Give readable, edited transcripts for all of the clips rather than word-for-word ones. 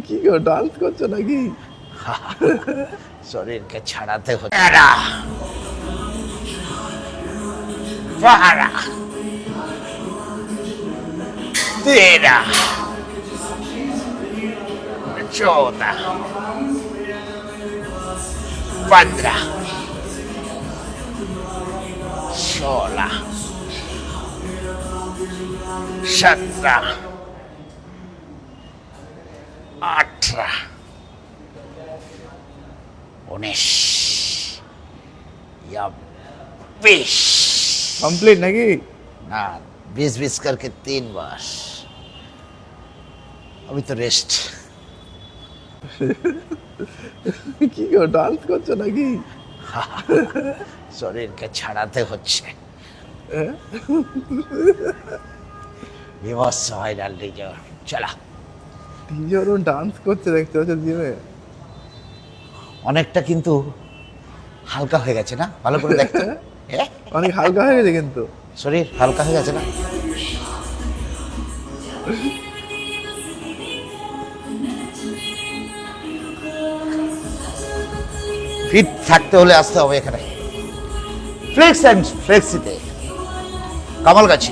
কি গো ডান্স করছো নাকি? শরীরকে ছাড়াতে হচ্ছে। বারা, তেরা, 14, 15, 16, 17, 18, 19 या 20। কমপ্লিট নাকি? ना 20-20 करके 3 बार। अभी तो रेस्ट। কি গো ডান্স করছো নাকি? শরীরকে ছাড়াতে হচ্ছে। বিভৎস ভাইরাল ডিজর চলা। তিনজন ডান্স করছে দেখতে পাচ্ছ জিমে? অনেকটা কিন্তু হালকা হয়ে গেছে না? ভালো করে দেখতে। অনেক হালকা হয়ে গেছে কিন্তু। শরীর হালকা হয়ে গেছে না? ফিট থাকতে হলে আসতে হবে এখানে ফ্লেক্স অ্যান্ড ফ্লেক্সিতে কামালগাছি।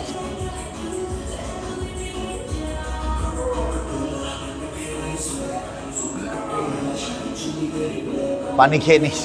পানি খেয়ে নিস।